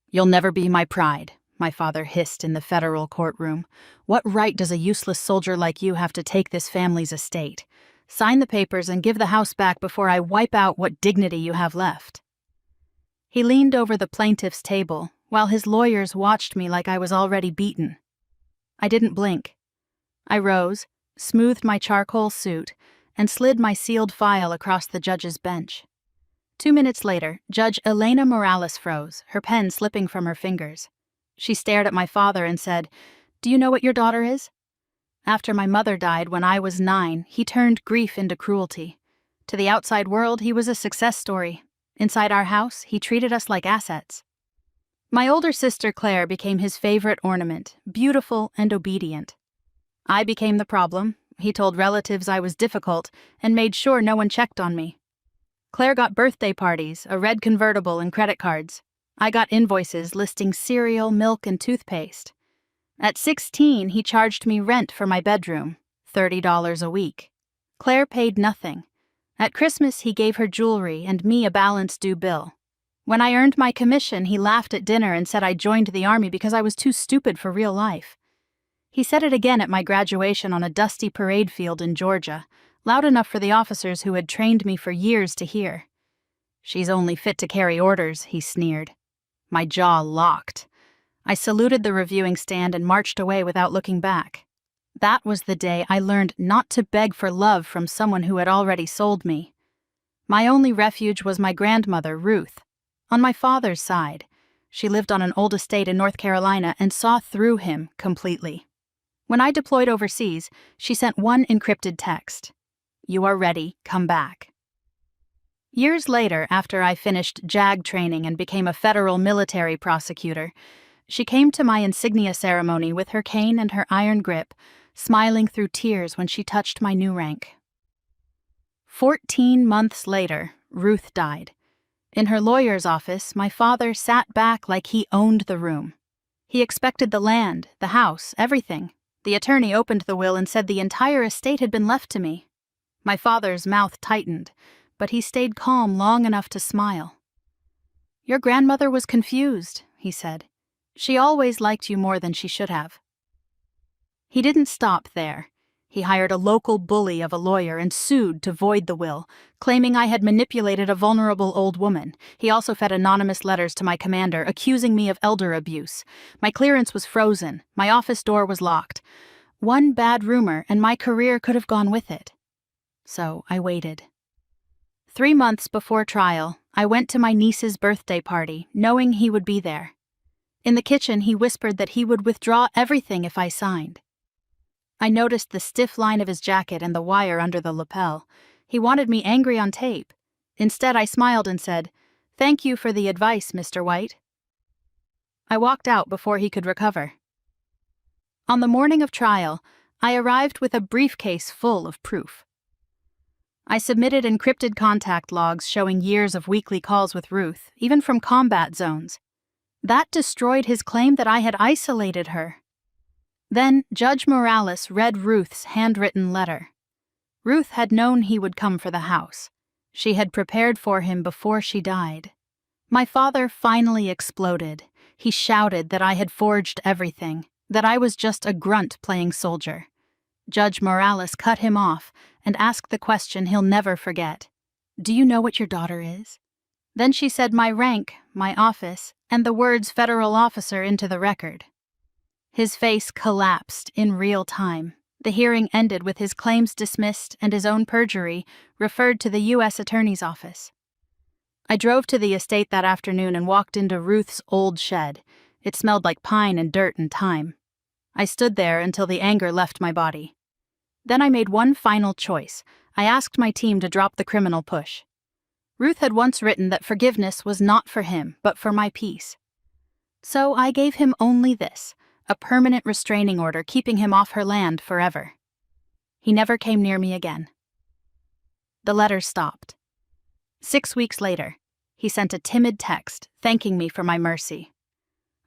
"You'll never be my pride," my father hissed in the federal courtroom. "What right does a useless soldier like you have to take this family's estate? Sign the papers and give the house back before I wipe out what dignity you have left." He leaned over the plaintiff's table, while his lawyers watched me like I was already beaten. I didn't blink. I rose, smoothed my charcoal suit, and slid my sealed file across the judge's bench. 2 minutes later, Judge Elena Morales froze, her pen slipping from her fingers. She stared at my father and said, "Do you know what your daughter is?" After my mother died when I was 9, he turned grief into cruelty. To the outside world, he was a success story. Inside our house, he treated us like assets. My older sister Claire became his favorite ornament, beautiful and obedient. I became the problem. He told relatives I was difficult and made sure no one checked on me. Claire got birthday parties, a red convertible, and credit cards. I got invoices listing cereal, milk, and toothpaste. At 16, he charged me rent for my bedroom, $30 a week. Claire paid nothing. At Christmas, he gave her jewelry and me a balance due bill. When I earned my commission, he laughed at dinner and said I joined the army because I was too stupid for real life. He said it again at my graduation on a dusty parade field in Georgia, loud enough for the officers who had trained me for years to hear. "She's only fit to carry orders," he sneered. My jaw locked. I saluted the reviewing stand and marched away without looking back. That was the day I learned not to beg for love from someone who had already sold me. My only refuge was my grandmother, Ruth. On my father's side, she lived on an old estate in North Carolina and saw through him completely. When I deployed overseas, she sent one encrypted text: "You are ready, come back." Years later, after I finished JAG training and became a federal military prosecutor, she came to my insignia ceremony with her cane and her iron grip, smiling through tears when she touched my new rank. 14 months later, Ruth died. In her lawyer's office, my father sat back like he owned the room. He expected the land, the house, everything. The attorney opened the will and said the entire estate had been left to me. My father's mouth tightened, but he stayed calm long enough to smile. "Your grandmother was confused," he said. "She always liked you more than she should have." He didn't stop there. He hired a local bully of a lawyer and sued to void the will, claiming I had manipulated a vulnerable old woman. He also fed anonymous letters to my commander, accusing me of elder abuse. My clearance was frozen. My office door was locked. One bad rumor, and my career could have gone with it. So I waited. 3 months before trial, I went to my niece's birthday party, knowing he would be there. In the kitchen, he whispered that he would withdraw everything if I signed. I noticed the stiff line of his jacket and the wire under the lapel. He wanted me angry on tape. Instead, I smiled and said, "Thank you for the advice, Mr. White." I walked out before he could recover. On the morning of trial, I arrived with a briefcase full of proof. I submitted encrypted contact logs showing years of weekly calls with Ruth, even from combat zones. That destroyed his claim that I had isolated her. Then Judge Morales read Ruth's handwritten letter. Ruth had known he would come for the house. She had prepared for him before she died. My father finally exploded. He shouted that I had forged everything, that I was just a grunt playing soldier. Judge Morales cut him off and asked the question he'll never forget. "Do you know what your daughter is?" Then she said my rank, my office, and the words federal officer into the record. His face collapsed in real time. The hearing ended with his claims dismissed and his own perjury referred to the U.S. Attorney's Office. I drove to the estate that afternoon and walked into Ruth's old shed. It smelled like pine and dirt and thyme. I stood there until the anger left my body. Then I made one final choice. I asked my team to drop the criminal push. Ruth had once written that forgiveness was not for him, but for my peace. So I gave him only this: a permanent restraining order keeping him off her land forever. He never came near me again. The letters stopped. 6 weeks later, he sent a timid text thanking me for my mercy.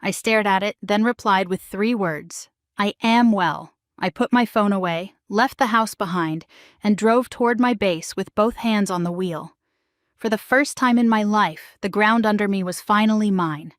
I stared at it, then replied with 3 words: "I am well." I put my phone away, left the house behind, and drove toward my base with both hands on the wheel. For the first time in my life, the ground under me was finally mine.